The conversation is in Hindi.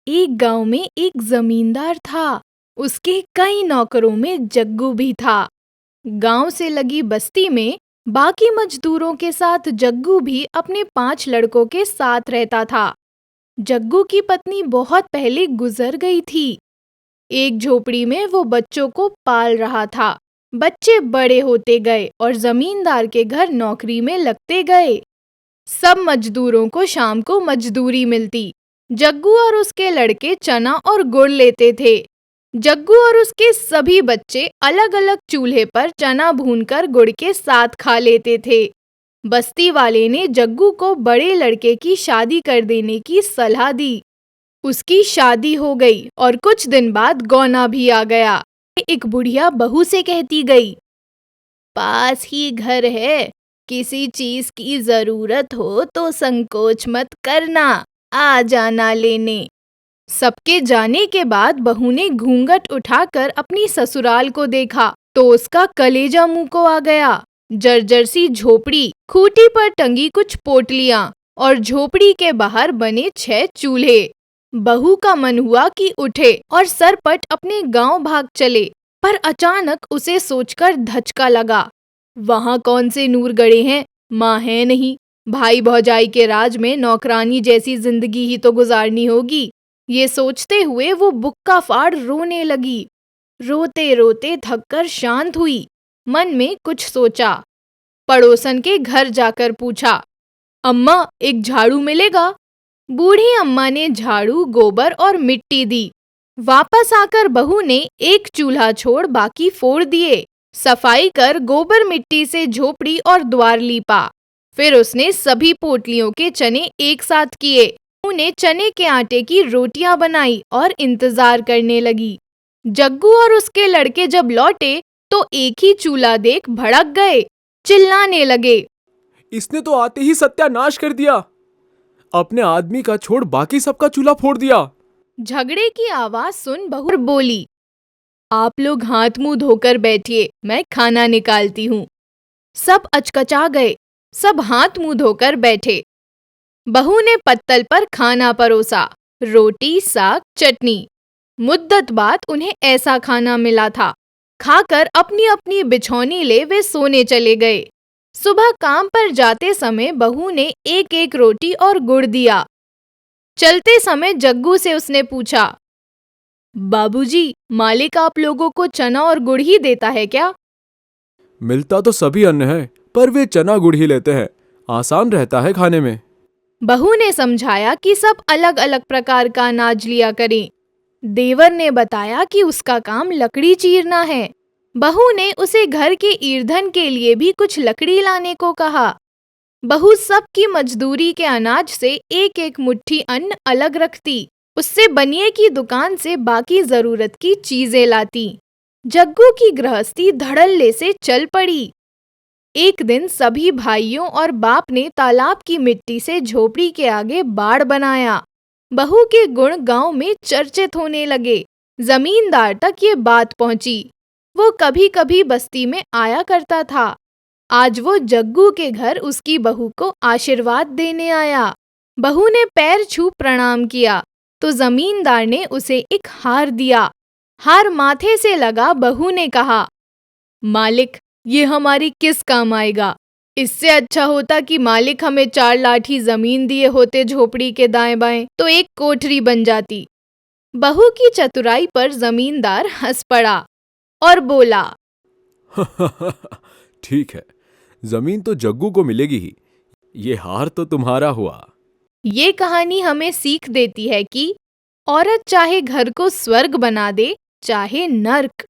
एक गांव में एक जमींदार था। उसके कई नौकरों में जग्गू भी था। गांव से लगी बस्ती में बाकी मजदूरों के साथ जग्गू भी अपने 5 लड़कों के साथ रहता था। जग्गू की पत्नी बहुत पहले गुजर गई थी। एक झोपड़ी में वो बच्चों को पाल रहा था। बच्चे बड़े होते गए और जमींदार के घर नौकरी में लगते गए। सब मजदूरों को शाम को मजदूरी मिलती। जग्गू और उसके लड़के चना और गुड़ लेते थे। जग्गू और उसके सभी बच्चे अलग-अलग चूल्हे पर चना भूनकर गुड़ के साथ खा लेते थे। बस्ती वाले ने जग्गू को बड़े लड़के की शादी कर देने की सलाह दी। उसकी शादी हो गई और कुछ दिन बाद गौना भी आ गया। एक बुढ़िया बहू से कहती गई, पास ही घर है, किसी चीज की जरूरत हो तो संकोच मत करना, आ जाना लेने। सबके जाने के बाद बहू ने घूंघट उठाकर अपनी ससुराल को देखा तो उसका कलेजा मुंह को आ गया। जर्जर सी झोपड़ी, खूंटी पर टंगी कुछ पोटलियां और झोपड़ी के बाहर बने 6 चूल्हे। बहू का मन हुआ कि उठे और सरपट अपने गांव भाग चले, पर अचानक उसे सोचकर धचका लगा। वहां कौन से नूर गड़े हैं, माँ है नहीं, भाई भौजाई के राज में नौकरानी जैसी जिंदगी ही तो गुजारनी होगी। ये सोचते हुए वो बुक्का फाड़ रोने लगी। रोते रोते थककर शांत हुई। मन में कुछ सोचा। पड़ोसन के घर जाकर पूछा, अम्मा एक झाड़ू मिलेगा? बूढ़ी अम्मा ने झाड़ू, गोबर और मिट्टी दी। वापस आकर बहू ने एक चूल्हा छोड़ बाकी फोड़ दिए। सफाई कर गोबर मिट्टी से झोपड़ी और द्वार लीपा। फिर उसने सभी पोटलियों के चने एक साथ किए। उन्हें चने के आटे की रोटियां बनाई और इंतजार करने लगी। जग्गू और उसके लड़के जब लौटे तो एक ही चूल्हा देख भड़क गए, चिल्लाने लगे, इसने तो आते ही सत्यानाश कर दिया, अपने आदमी का छोड़ बाकी सबका चूल्हा फोड़ दिया। झगड़े की आवाज सुन बहू बोली, आप लोग हाथ मुंह धोकर बैठिए, मैं खाना निकालती हूँ। सब अचकचा गए, सब हाथ मुंह धोकर बैठे। बहू ने पत्तल पर खाना परोसा, रोटी, साग, चटनी। मुद्दत बाद उन्हें ऐसा खाना मिला था। खाकर अपनी अपनी बिछौनी ले वे सोने चले गए। सुबह काम पर जाते समय बहू ने एक एक रोटी और गुड़ दिया। चलते समय जग्गू से उसने पूछा, बाबूजी, मालिक आप लोगों को चना और गुड़ ही देता है क्या? मिलता तो सभी अन्न है, पर वे चना गुड़ ही लेते हैं, आसान रहता है खाने में। बहू ने समझाया कि सब अलग अलग प्रकार का अनाज लिया करें। देवर ने बताया कि उसका काम लकड़ी चीरना है। बहू ने उसे घर के ईंधन के लिए भी कुछ लकड़ी लाने को कहा। बहू सबकी मजदूरी के अनाज से एक एक मुट्ठी अन्न अलग रखती। उससे बनिए की दुकान से बाकी जरूरत की चीजें लाती। जग्गू की गृहस्थी धड़ल्ले से चल पड़ी। एक दिन सभी भाइयों और बाप ने तालाब की मिट्टी से झोपड़ी के आगे बाड़ बनाया। बहू के गुण गांव में चर्चित होने लगे। जमींदार तक ये बात पहुंची। वो कभी कभी बस्ती में आया करता था। आज वो जग्गू के घर उसकी बहू को आशीर्वाद देने आया। बहू ने पैर छू प्रणाम किया तो जमींदार ने उसे एक हार दिया। हार माथे से लगा बहू ने कहा, मालिक, ये हमारी किस काम आएगा? इससे अच्छा होता कि मालिक हमें 4 लाठी जमीन दिए होते झोपड़ी के दाएं बाएं, तो एक कोठरी बन जाती। बहू की चतुराई पर जमींदार हंस पड़ा और बोला, ठीक है, जमीन तो जग्गू को मिलेगी ही, ये हार तो तुम्हारा हुआ। ये कहानी हमें सीख देती है कि औरत चाहे घर को स्वर्ग बना दे, चाहे नर्क,